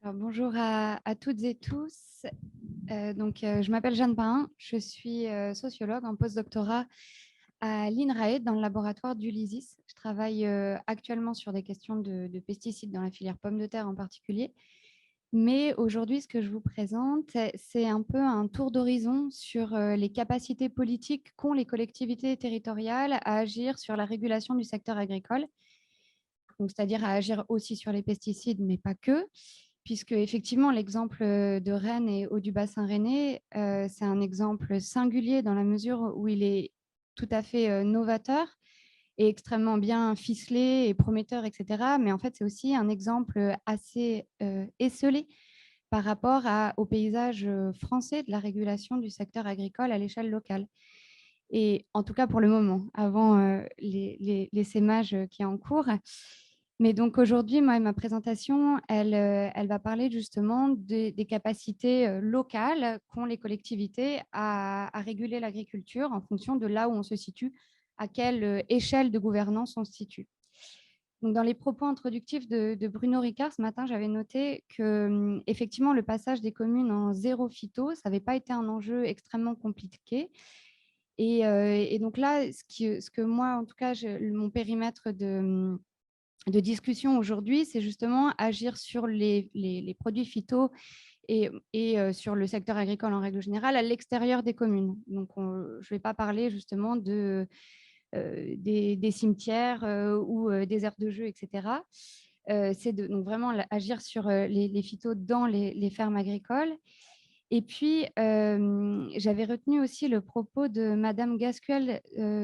Bonjour à toutes et tous. Je m'appelle Jeanne Pain, je suis sociologue en postdoctorat à l'INRAE dans le laboratoire d'Ulysis. Je travaille actuellement sur des questions de pesticides dans la filière pommes de terre en particulier. Mais aujourd'hui, ce que je vous présente, c'est un peu un tour d'horizon sur les capacités politiques qu'ont les collectivités territoriales à agir sur la régulation du secteur agricole, c'est-à-dire à agir aussi sur les pesticides, mais pas que, puisque effectivement l'exemple de Rennes et Haut-du-Bassin rennais, c'est un exemple singulier dans la mesure où il est tout à fait novateur et extrêmement bien ficelé et prometteur, etc. Mais en fait, c'est aussi un exemple assez esselé par rapport au paysage français de la régulation du secteur agricole à l'échelle locale. Et en tout cas pour le moment, avant l'essaimage qui est en cours. Mais donc aujourd'hui, moi, ma présentation, elle va parler justement des capacités locales qu'ont les collectivités à réguler l'agriculture en fonction de là où on se situe, à quelle échelle de gouvernance on se situe. Donc, dans les propos introductifs de Bruno Ricard, ce matin, j'avais noté que effectivement, le passage des communes en zéro phyto, ça n'avait pas été un enjeu extrêmement compliqué. Et donc là, ce que moi, en tout cas, mon périmètre de discussion aujourd'hui, c'est justement agir sur les produits phyto et sur le secteur agricole en règle générale à l'extérieur des communes. Donc, je ne vais pas parler justement des cimetières ou des aires de jeu, etc. C'est donc vraiment agir sur les phytos dans les fermes agricoles. Et puis, j'avais retenu aussi le propos de Madame Gasquel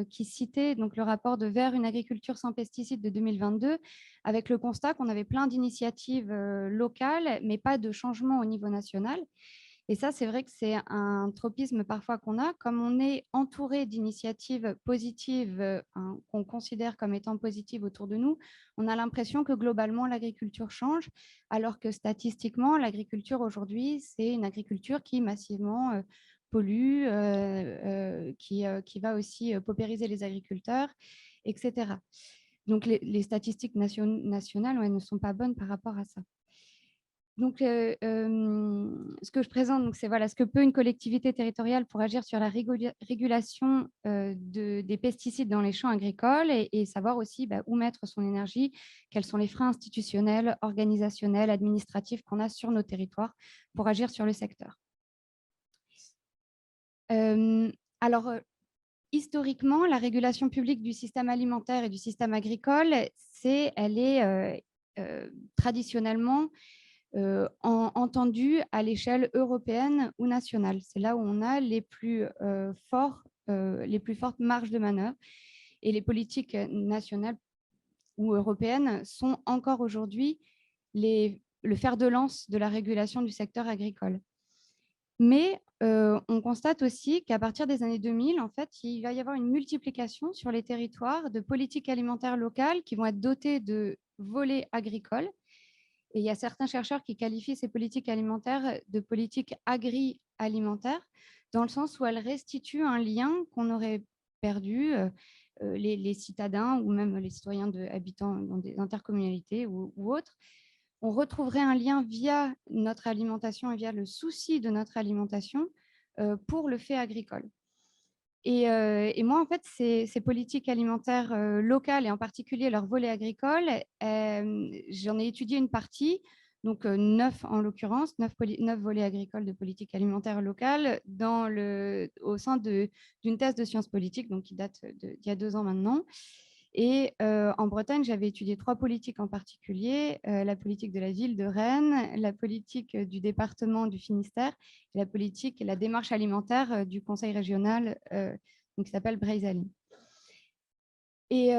qui citait donc, le rapport de Vers une agriculture sans pesticides de 2022, avec le constat qu'on avait plein d'initiatives locales, mais pas de changement au niveau national. Et ça, c'est vrai que c'est un tropisme parfois qu'on a, comme on est entouré d'initiatives positives qu'on considère comme étant positives autour de nous, on a l'impression que globalement l'agriculture change, alors que statistiquement, l'agriculture aujourd'hui, c'est une agriculture qui massivement pollue, qui va aussi paupériser les agriculteurs, etc. Donc les statistiques nationales ne sont pas bonnes par rapport à ça. Donc, ce que je présente, c'est voilà, ce que peut une collectivité territoriale pour agir sur la régulation des pesticides dans les champs agricoles et savoir aussi où mettre son énergie, quels sont les freins institutionnels, organisationnels, administratifs qu'on a sur nos territoires pour agir sur le secteur. Alors, historiquement, la régulation publique du système alimentaire et du système agricole, elle est traditionnellement entendue à l'échelle européenne ou nationale. C'est là où on a les plus fortes marges de manœuvre. Et les politiques nationales ou européennes sont encore aujourd'hui le fer de lance de la régulation du secteur agricole. Mais on constate aussi qu'à partir des années 2000, en fait, il va y avoir une multiplication sur les territoires de politiques alimentaires locales qui vont être dotées de volets agricoles. Et il y a certains chercheurs qui qualifient ces politiques alimentaires de politiques agri-alimentaires, dans le sens où elles restituent un lien qu'on aurait perdu, les citadins ou même les citoyens habitant dans des intercommunalités ou autres. On retrouverait un lien via notre alimentation et via le souci de notre alimentation pour le fait agricole. Et moi, en fait, ces politiques alimentaires locales et en particulier leur volet agricole, j'en ai étudié une partie, donc 9 en l'occurrence, 9 volets agricoles de politique alimentaire locale au sein d'une thèse de sciences politiques, donc qui date d'il y a 2 ans maintenant. Et en Bretagne, j'avais étudié 3 politiques en particulier, la politique de la ville de Rennes, la politique du département du Finistère et la démarche alimentaire du conseil régional qui s'appelle Breizali. Et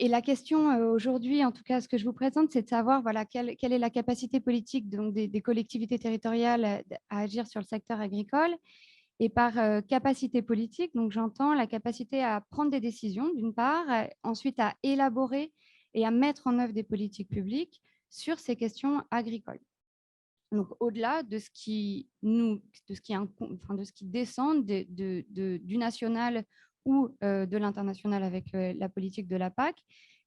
la question aujourd'hui, en tout cas ce que je vous présente, c'est de savoir voilà, quelle est la capacité politique donc, des collectivités territoriales à agir sur le secteur agricole. Et par capacité politique, donc j'entends la capacité à prendre des décisions, d'une part, ensuite à élaborer et à mettre en œuvre des politiques publiques sur ces questions agricoles. Donc au-delà de ce qui descend du national ou de l'international avec la politique de la PAC,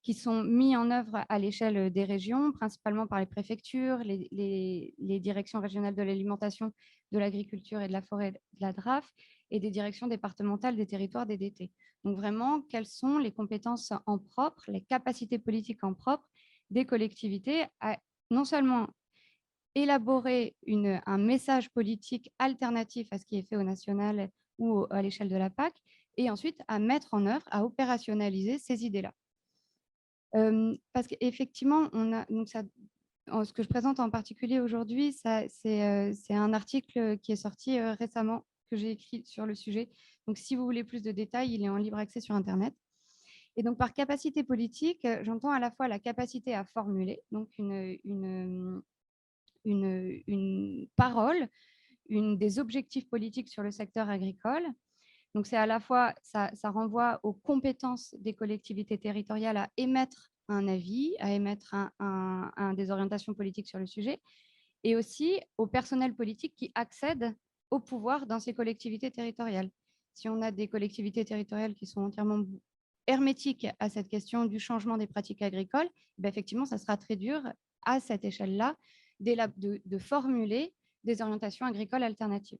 qui sont mis en œuvre à l'échelle des régions, principalement par les préfectures, les directions régionales de l'alimentation, de l'agriculture et de la forêt, de la DRAF, et des directions départementales des territoires des DT. Donc vraiment, quelles sont les compétences en propre, les capacités politiques en propre des collectivités à non seulement élaborer un message politique alternatif à ce qui est fait au national ou à l'échelle de la PAC, et ensuite à mettre en œuvre, à opérationnaliser ces idées-là. Parce qu'effectivement, ce que je présente en particulier aujourd'hui, c'est un article qui est sorti récemment, que j'ai écrit sur le sujet. Donc, si vous voulez plus de détails, il est en libre accès sur Internet. Et donc, par capacité politique, j'entends à la fois la capacité à formuler, donc une parole, des objectifs politiques sur le secteur agricole. Donc, c'est à la fois, ça renvoie aux compétences des collectivités territoriales à émettre un avis, à émettre des orientations politiques sur le sujet, et aussi au personnel politique qui accède au pouvoir dans ces collectivités territoriales. Si on a des collectivités territoriales qui sont entièrement hermétiques à cette question du changement des pratiques agricoles, ben effectivement, ça sera très dur à cette échelle-là de formuler des orientations agricoles alternatives.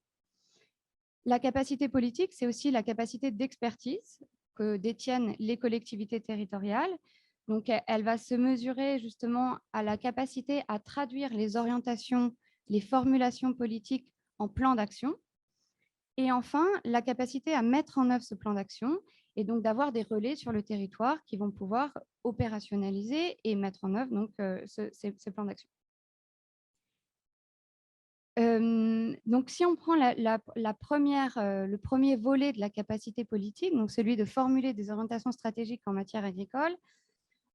La capacité politique, c'est aussi la capacité d'expertise que détiennent les collectivités territoriales. Donc, elle va se mesurer justement à la capacité à traduire les orientations, les formulations politiques en plan d'action. Et enfin, la capacité à mettre en œuvre ce plan d'action et donc d'avoir des relais sur le territoire qui vont pouvoir opérationnaliser et mettre en œuvre donc, ce plan d'action. Donc, si on prend le premier volet de la capacité politique, donc celui de formuler des orientations stratégiques en matière agricole,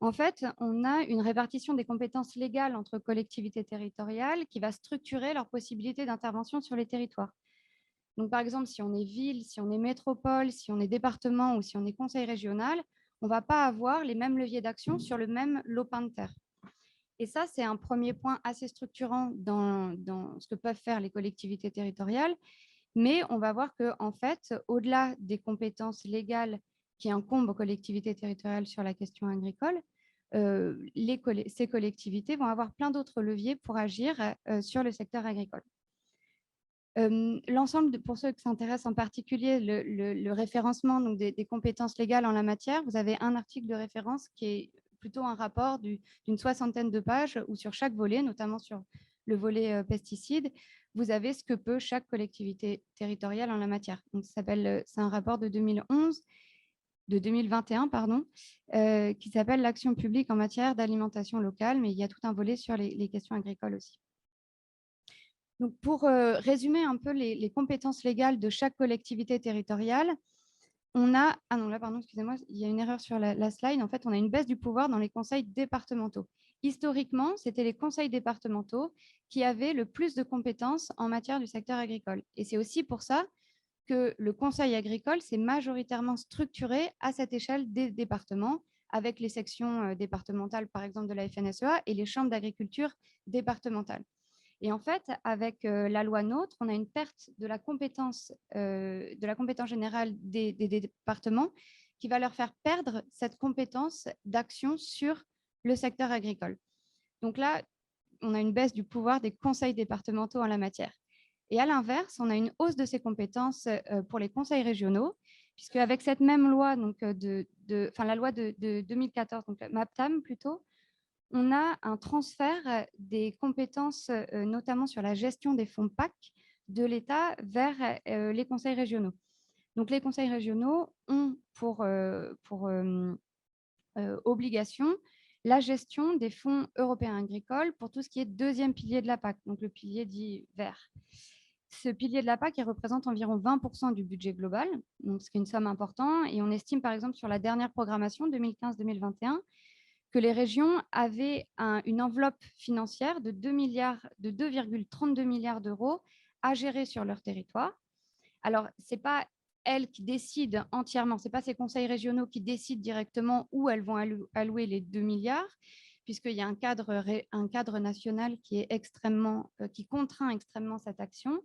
en fait, on a une répartition des compétences légales entre collectivités territoriales qui va structurer leurs possibilités d'intervention sur les territoires. Donc, par exemple, si on est ville, si on est métropole, si on est département ou si on est conseil régional, on ne va pas avoir les mêmes leviers d'action sur le même lopin de terre. Et ça, c'est un premier point assez structurant dans ce que peuvent faire les collectivités territoriales. Mais on va voir qu'en fait, au-delà des compétences légales qui incombent aux collectivités territoriales sur la question agricole, ces collectivités vont avoir plein d'autres leviers pour agir sur le secteur agricole. L'ensemble, pour ceux qui s'intéressent en particulier, le référencement donc des compétences légales en la matière, vous avez un article de référence qui est plutôt un rapport d'une 60aine de pages où sur chaque volet, notamment sur le volet pesticides, vous avez ce que peut chaque collectivité territoriale en la matière. Donc, c'est un rapport de 2021, pardon, qui s'appelle l'action publique en matière d'alimentation locale, mais il y a tout un volet sur les questions agricoles aussi. Donc, pour résumer un peu les compétences légales de chaque collectivité territoriale, on a... Ah non, là, pardon, excusez-moi, il y a une erreur sur la slide. En fait, on a une baisse du pouvoir dans les conseils départementaux. Historiquement, c'était les conseils départementaux qui avaient le plus de compétences en matière du secteur agricole. Et c'est aussi pour ça que le conseil agricole s'est majoritairement structuré à cette échelle des départements, avec les sections départementales, par exemple, de la FNSEA et les chambres d'agriculture départementales. Et en fait, avec la loi NOTRe, on a une perte de la compétence générale des départements qui va leur faire perdre cette compétence d'action sur le secteur agricole. Donc là, on a une baisse du pouvoir des conseils départementaux en la matière. Et à l'inverse, on a une hausse de ces compétences pour les conseils régionaux, puisque avec cette même loi, donc la loi de 2014, donc MAPTAM plutôt, on a un transfert des compétences, notamment sur la gestion des fonds PAC de l'État vers les conseils régionaux. Donc, les conseils régionaux ont pour obligation la gestion des fonds européens agricoles pour tout ce qui est deuxième pilier de la PAC, donc le pilier dit vert. Ce pilier de la PAC, il représente environ 20% du budget global, donc ce qui est une somme importante. Et on estime, par exemple, sur la dernière programmation 2015-2021, que les régions avaient une enveloppe financière de 2,32 milliards d'euros à gérer sur leur territoire. Alors, ce n'est pas elles qui décident entièrement, ce n'est pas ces conseils régionaux qui décident directement où elles vont allouer les 2 milliards, puisqu'il y a un cadre national qui contraint extrêmement cette action.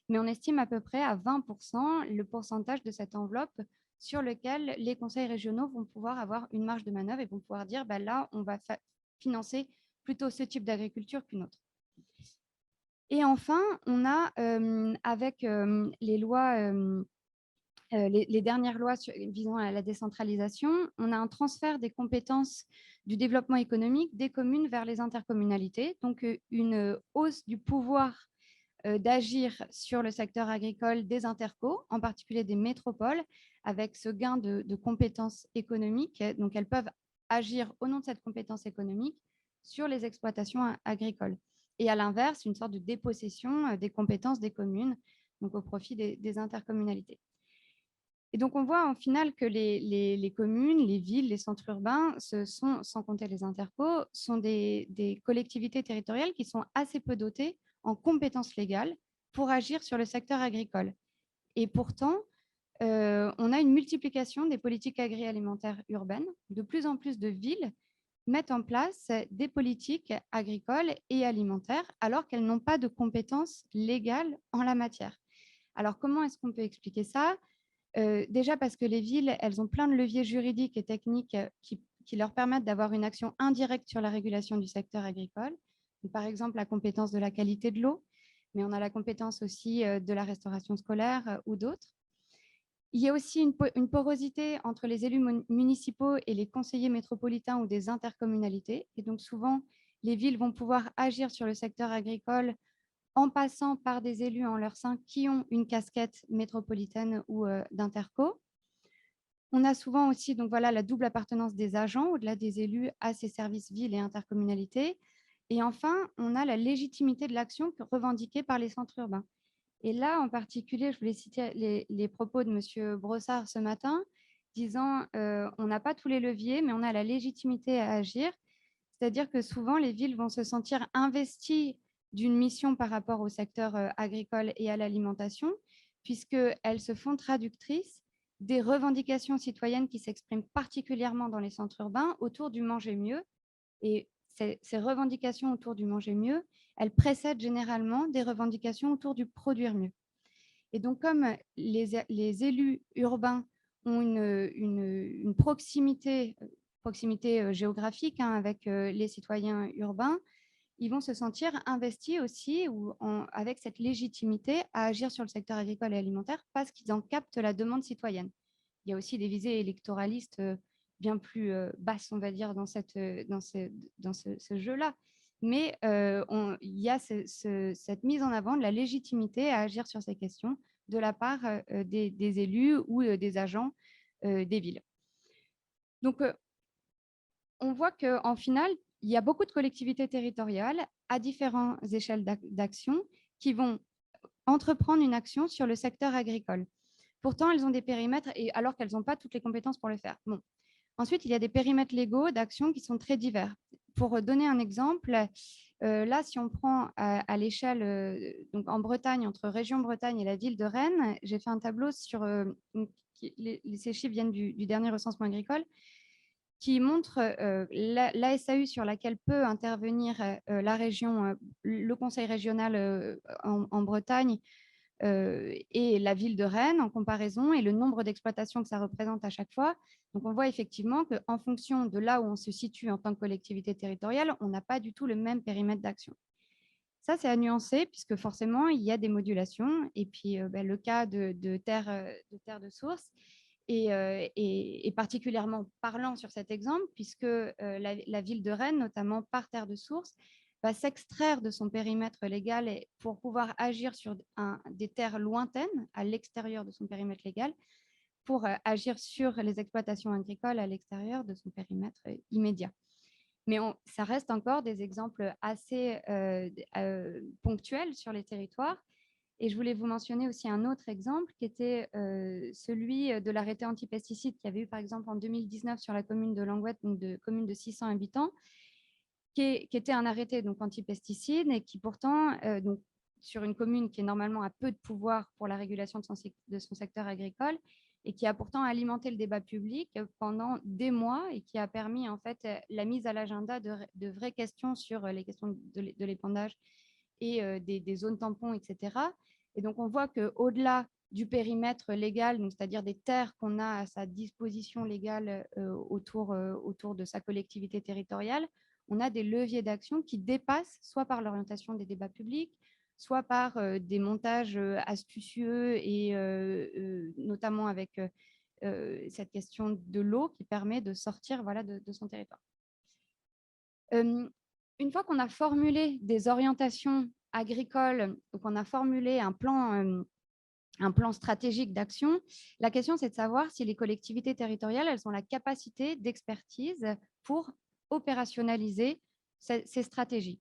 Mais on estime à peu près à 20% le pourcentage de cette enveloppe sur lequel les conseils régionaux vont pouvoir avoir une marge de manœuvre et vont pouvoir dire bah là, on va financer plutôt ce type d'agriculture qu'une autre. Et enfin, on a, avec les lois, les dernières lois visant à la décentralisation, on a un transfert des compétences du développement économique des communes vers les intercommunalités, donc une hausse du pouvoir d'agir sur le secteur agricole des intercos, en particulier des métropoles, avec ce gain de compétences économiques. Donc, elles peuvent agir au nom de cette compétence économique sur les exploitations agricoles. Et à l'inverse, une sorte de dépossession des compétences des communes, donc au profit des intercommunalités. Et donc, on voit en final que les communes, les villes, les centres urbains, sans compter les intercos, sont des collectivités territoriales qui sont assez peu dotées en compétences légales pour agir sur le secteur agricole. Et pourtant, on a une multiplication des politiques agroalimentaires urbaines. De plus en plus de villes mettent en place des politiques agricoles et alimentaires alors qu'elles n'ont pas de compétences légales en la matière. Alors, comment est-ce qu'on peut expliquer ça ? Déjà parce que les villes, elles ont plein de leviers juridiques et techniques qui leur permettent d'avoir une action indirecte sur la régulation du secteur agricole. Donc, par exemple, la compétence de la qualité de l'eau, mais on a la compétence aussi de la restauration scolaire ou d'autres. Il y a aussi une porosité entre les élus municipaux et les conseillers métropolitains ou des intercommunalités. Et donc, souvent, les villes vont pouvoir agir sur le secteur agricole en passant par des élus en leur sein qui ont une casquette métropolitaine ou d'interco. On a souvent aussi donc voilà, la double appartenance des agents, au-delà des élus, à ces services villes et intercommunalités. Et enfin, on a la légitimité de l'action revendiquée par les centres urbains. Et là, en particulier, je voulais citer les propos de M. Brossard ce matin, disant on n'a pas tous les leviers, mais on a la légitimité à agir. C'est-à-dire que souvent, les villes vont se sentir investies d'une mission par rapport au secteur agricole et à l'alimentation, puisqu'elles se font traductrices des revendications citoyennes qui s'expriment particulièrement dans les centres urbains autour du manger mieux. Et ces revendications autour du manger mieux, elles précèdent généralement des revendications autour du produire mieux. Et donc, comme les élus urbains ont une proximité géographique avec les citoyens urbains, ils vont se sentir investis aussi avec cette légitimité à agir sur le secteur agricole et alimentaire parce qu'ils en captent la demande citoyenne. Il y a aussi des visées électoralistes bien plus basses, on va dire, dans ce jeu-là. Mais il y a cette mise en avant de la légitimité à agir sur ces questions de la part des élus ou des agents des villes. Donc, on voit qu'en final, il y a beaucoup de collectivités territoriales à différentes échelles d'action qui vont entreprendre une action sur le secteur agricole. Pourtant, elles ont des périmètres, alors qu'elles n'ont pas toutes les compétences pour le faire. Bon. Ensuite, il y a des périmètres légaux d'action qui sont très divers. Pour donner un exemple, là, si on prend à l'échelle, donc en Bretagne, entre Région Bretagne et la ville de Rennes, j'ai fait un tableau sur, ces chiffres viennent du dernier recensement agricole, qui montre la SAU sur laquelle peut intervenir la région, le conseil régional en Bretagne et la ville de Rennes en comparaison et le nombre d'exploitations que ça représente à chaque fois. Donc, on voit effectivement qu'en fonction de là où on se situe en tant que collectivité territoriale, on n'a pas du tout le même périmètre d'action. Ça, c'est à nuancer puisque forcément, il y a des modulations. Et puis, le cas de terre de source est particulièrement parlant sur cet exemple puisque la ville de Rennes, notamment par terre de source, va s'extraire de son périmètre légal pour pouvoir agir sur des terres lointaines à l'extérieur de son périmètre légal pour agir sur les exploitations agricoles à l'extérieur de son périmètre immédiat. Mais ça reste encore des exemples assez ponctuels sur les territoires. Et je voulais vous mentionner aussi un autre exemple qui était celui de l'arrêté anti-pesticides qu'il y avait eu par exemple en 2019 sur la commune de Langouette, donc de commune de 600 habitants, qui était un arrêté donc anti-pesticides et qui pourtant, donc, sur une commune qui est normalement à peu de pouvoir pour la régulation de son secteur agricole et qui a pourtant alimenté le débat public pendant des mois et qui a permis en fait la mise à l'agenda de vraies questions sur les questions de l'épandage et des zones tampons, etc. Et donc, on voit qu'au-delà du périmètre légal, c'est-à-dire des terres qu'on a à sa disposition légale autour de sa collectivité territoriale, on a des leviers d'action qui dépassent soit par l'orientation des débats publics, soit par des montages astucieux et notamment avec cette question de l'eau qui permet de sortir de son territoire. Une fois qu'on a formulé des orientations agricoles, donc on a formulé un plan stratégique d'action, la question c'est de savoir si les collectivités territoriales elles ont la capacité d'expertise pour opérationnaliser ces stratégies.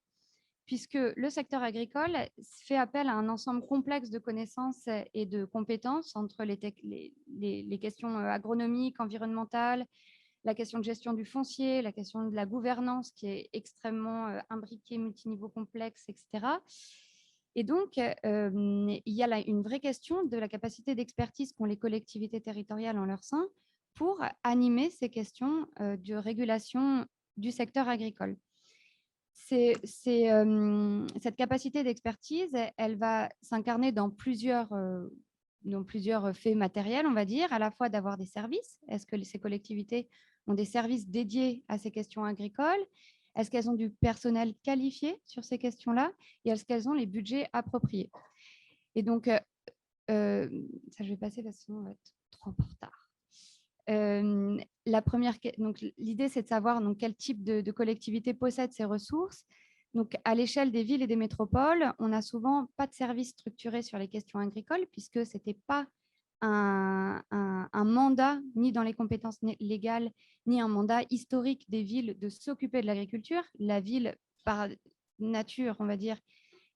Puisque le secteur agricole fait appel à un ensemble complexe de connaissances et de compétences entre les questions agronomiques, environnementales, la question de gestion du foncier, la question de la gouvernance qui est extrêmement imbriquée, multiniveau complexe, etc. Et donc, il y a là une vraie question de la capacité d'expertise qu'ont les collectivités territoriales en leur sein pour animer ces questions de régulation du secteur agricole. Cette capacité d'expertise, elle va s'incarner dans plusieurs faits matériels, on va dire, à la fois d'avoir des services. Est-ce que ces collectivités ont des services dédiés à ces questions agricoles? Est-ce qu'elles ont du personnel qualifié sur ces questions-là? Et est-ce qu'elles ont les budgets appropriés? Et donc, ça, je vais passer parce que sinon on va être trop en retard. L'idée, c'est de savoir quel type de collectivité possède ces ressources. Donc, à l'échelle des villes et des métropoles, on n'a souvent pas de service structuré sur les questions agricoles puisque ce n'était pas un mandat, ni dans les compétences légales, ni un mandat historique des villes de s'occuper de l'agriculture. La ville, par nature, on va dire,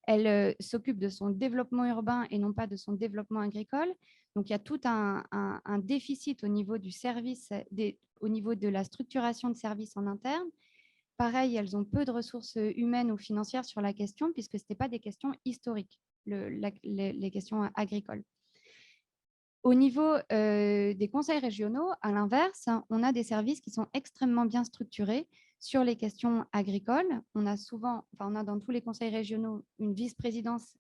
elle s'occupe de son développement urbain et non pas de son développement agricole. Donc, il y a tout un déficit au niveau du service, au niveau de la structuration de services en interne. Pareil, elles ont peu de ressources humaines ou financières sur la question, puisque ce n'étaient pas des questions historiques, les questions agricoles. Au niveau des conseils régionaux, à l'inverse, on a des services qui sont extrêmement bien structurés sur les questions agricoles. On a dans tous les conseils régionaux une vice-présidence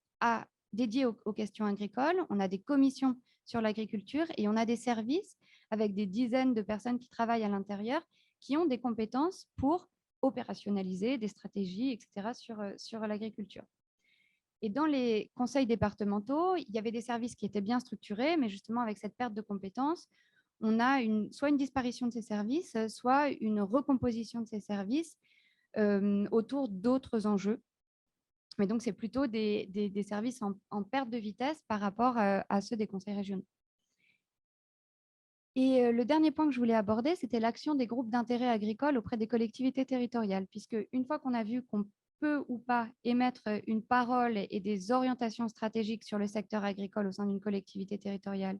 dédiée aux questions agricoles. On a des commissions sur l'agriculture et on a des services avec des dizaines de personnes qui travaillent à l'intérieur qui ont des compétences pour opérationnaliser des stratégies, etc., sur l'agriculture. Et dans les conseils départementaux, il y avait des services qui étaient bien structurés, mais justement, avec cette perte de compétences, on a soit une disparition de ces services, soit une recomposition de ces services autour d'autres enjeux. Mais donc, c'est plutôt des services en perte de vitesse par rapport à ceux des conseils régionaux. Et le dernier point que je voulais aborder, c'était l'action des groupes d'intérêt agricole auprès des collectivités territoriales, puisque une fois qu'on a vu qu'on peut ou pas émettre une parole et des orientations stratégiques sur le secteur agricole au sein d'une collectivité territoriale,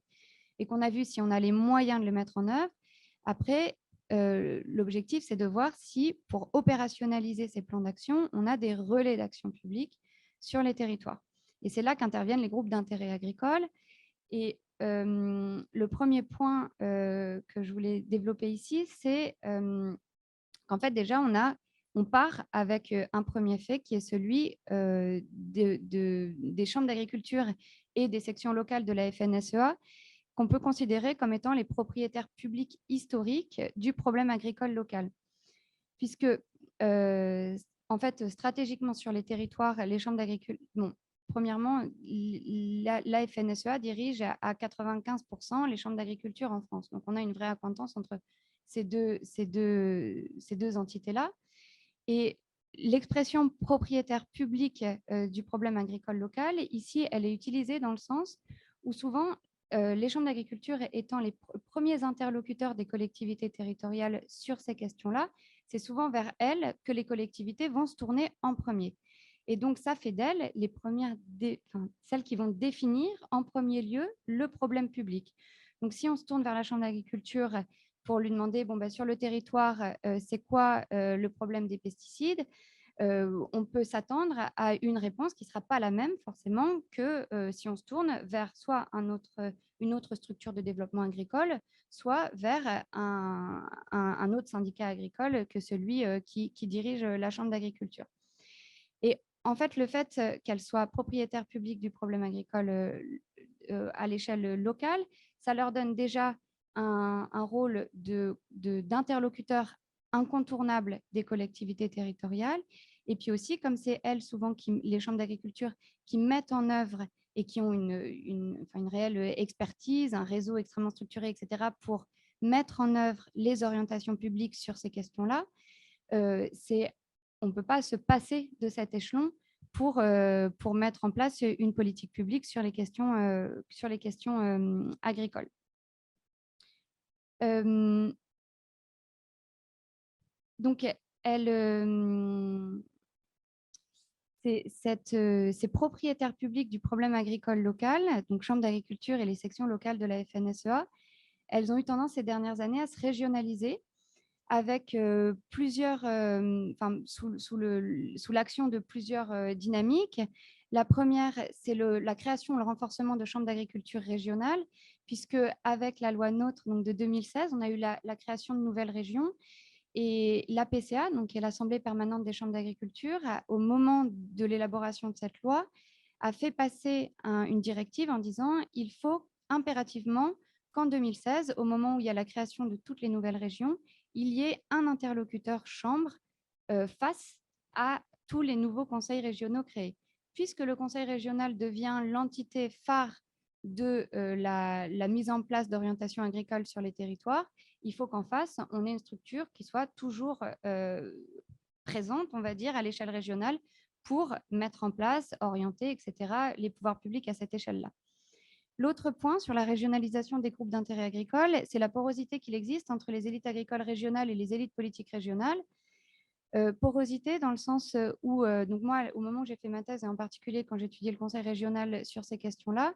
et qu'on a vu si on a les moyens de le mettre en œuvre, après, l'objectif, c'est de voir si, pour opérationnaliser ces plans d'action, on a des relais d'action publique sur les territoires. Et c'est là qu'interviennent les groupes d'intérêt agricole. Et le premier point que je voulais développer ici, c'est qu'en fait, déjà, on part avec un premier fait qui est celui des chambres d'agriculture et des sections locales de la FNSEA, qu'on peut considérer comme étant les propriétaires publics historiques du problème agricole local. Puisque, en fait, stratégiquement sur les territoires, les chambres d'agriculture... Bon, premièrement, la FNSEA dirige à 95% les chambres d'agriculture en France. Donc, on a une vraie acquaintance entre ces deux entités-là. Et l'expression propriétaire public du problème agricole local, ici, elle est utilisée dans le sens où souvent, les chambres d'agriculture étant les premiers interlocuteurs des collectivités territoriales sur ces questions-là, c'est souvent vers elles que les collectivités vont se tourner en premier. Et donc, ça fait d'elles celles qui vont définir en premier lieu le problème public. Donc, si on se tourne vers la chambre d'agriculture pour lui demander, sur le territoire, c'est quoi le problème des pesticides, on peut s'attendre à une réponse qui ne sera pas la même forcément que si on se tourne vers soit une autre structure de développement agricole, soit vers un autre syndicat agricole que celui qui dirige la chambre d'agriculture. Et en fait, le fait qu'elle soit propriétaire publique du problème agricole à l'échelle locale. Ça leur donne déjà un rôle d'interlocuteur incontournable des collectivités territoriales. Et puis aussi, comme c'est elles souvent, les chambres d'agriculture, qui mettent en œuvre et qui ont une réelle expertise, un réseau extrêmement structuré, etc., pour mettre en œuvre les orientations publiques sur ces questions-là, on ne peut pas se passer de cet échelon pour mettre en place une politique publique sur les questions agricoles. Donc, ces propriétaires publics du problème agricole local, donc Chambre d'agriculture et les sections locales de la FNSEA, elles ont eu tendance ces dernières années à se régionaliser avec sous l'action de plusieurs dynamiques. La première, c'est la création, le renforcement de chambres d'agriculture régionales, puisque avec la loi NOTRe donc de 2016, on a eu la création de nouvelles régions. Et l'APCA, donc, qui est l'Assemblée permanente des chambres d'agriculture, au moment de l'élaboration de cette loi, a fait passer une directive en disant il faut impérativement qu'en 2016, au moment où il y a la création de toutes les nouvelles régions, il y ait un interlocuteur chambre face à tous les nouveaux conseils régionaux créés. Puisque le conseil régional devient l'entité phare de la mise en place d'orientation agricole sur les territoires, il faut qu'en face, on ait une structure qui soit toujours présente, on va dire, à l'échelle régionale pour mettre en place, orienter, etc., les pouvoirs publics à cette échelle-là. L'autre point sur la régionalisation des groupes d'intérêt agricoles, c'est la porosité qu'il existe entre les élites agricoles régionales et les élites politiques régionales. Porosité dans le sens où, donc moi, au moment où j'ai fait ma thèse, et en particulier quand j'étudiais le conseil régional sur ces questions-là,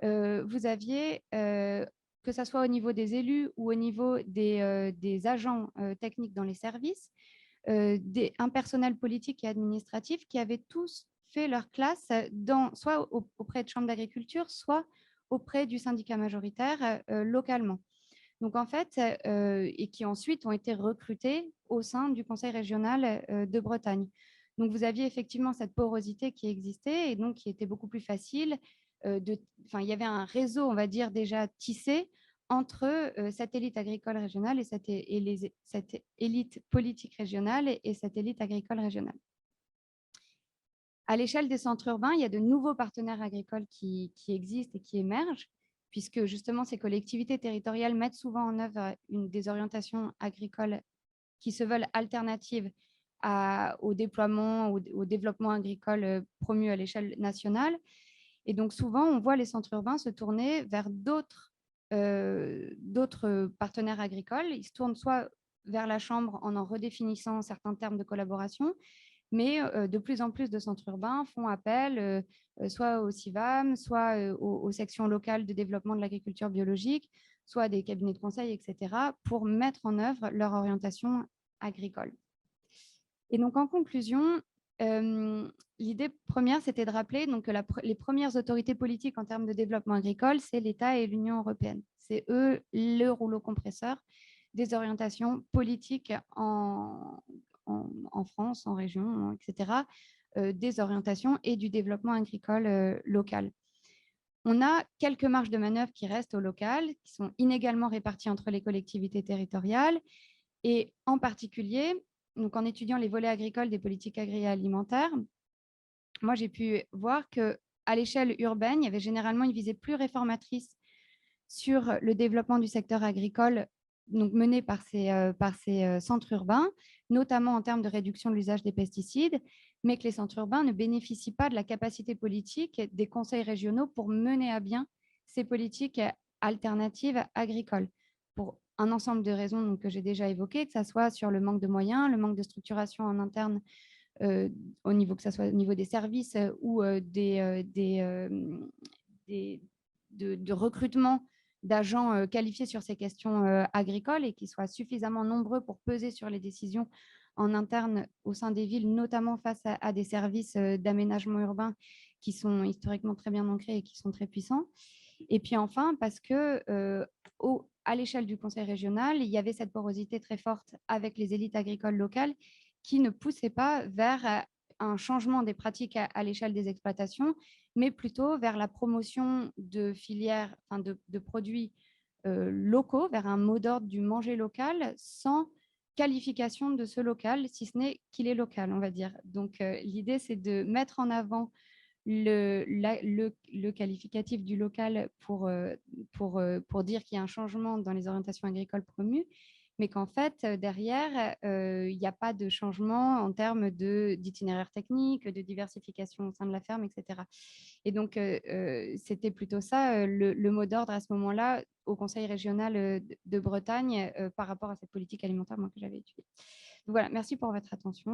vous aviez, que ce soit au niveau des élus ou au niveau des agents techniques dans les services, un personnel politique et administratif qui avaient tous fait leur classe soit auprès de chambres d'agriculture, soit auprès du syndicat majoritaire localement. Donc, en fait, et qui ensuite ont été recrutés au sein du conseil régional de Bretagne. Donc, vous aviez effectivement cette porosité qui existait et donc qui était beaucoup plus facile. Il y avait un réseau, on va dire, déjà tissé entre cette élite agricole régionale et cette élite politique régionale et cette élite agricole régionale. À l'échelle des centres urbains, il y a de nouveaux partenaires agricoles qui existent et qui émergent, puisque justement ces collectivités territoriales mettent souvent en œuvre des orientations agricoles qui se veulent alternatives au déploiement, au développement agricole promu à l'échelle nationale. Et donc souvent, on voit les centres urbains se tourner vers d'autres partenaires agricoles. Ils se tournent soit vers la Chambre en redéfinissant certains termes de collaboration, mais de plus en plus de centres urbains font appel soit au CIVAM, soit aux sections locales de développement de l'agriculture biologique, soit à des cabinets de conseil, etc., pour mettre en œuvre leur orientation agricole. Et donc, en conclusion, l'idée première, c'était de rappeler donc, que les premières autorités politiques en termes de développement agricole, c'est l'État et l'Union européenne. C'est eux le rouleau compresseur des orientations politiques en France, en région, etc., des orientations et du développement agricole local. On a quelques marges de manœuvre qui restent au local, qui sont inégalement réparties entre les collectivités territoriales, et en particulier, donc en étudiant les volets agricoles des politiques agroalimentaires, moi j'ai pu voir qu'à l'échelle urbaine, il y avait généralement une visée plus réformatrice sur le développement du secteur agricole, donc mené par ces centres urbains, notamment en termes de réduction de l'usage des pesticides, mais que les centres urbains ne bénéficient pas de la capacité politique des conseils régionaux pour mener à bien ces politiques alternatives agricoles, pour un ensemble de raisons donc, que j'ai déjà évoquées, que ce soit sur le manque de moyens, le manque de structuration en interne, que ce soit au niveau des services ou de recrutement d'agents qualifiés sur ces questions agricoles et qui soient suffisamment nombreux pour peser sur les décisions en interne au sein des villes, notamment face à des services d'aménagement urbain qui sont historiquement très bien ancrés et qui sont très puissants. Et puis enfin, parce que à l'échelle du conseil régional, il y avait cette porosité très forte avec les élites agricoles locales qui ne poussaient pas vers un changement des pratiques à l'échelle des exploitations, mais plutôt vers la promotion de filières, enfin de produits locaux, vers un mot d'ordre du manger local sans qualification de ce local, si ce n'est qu'il est local, on va dire. Donc, l'idée, c'est de mettre en avant le qualificatif du local pour dire qu'il y a un changement dans les orientations agricoles promues, mais qu'en fait, derrière, il n'y a pas de changement en termes d'itinéraire technique, de diversification au sein de la ferme, etc. Et donc, c'était plutôt ça, le mot d'ordre à ce moment-là au Conseil régional de Bretagne par rapport à cette politique alimentaire moi, que j'avais étudiée. Donc, voilà, merci pour votre attention.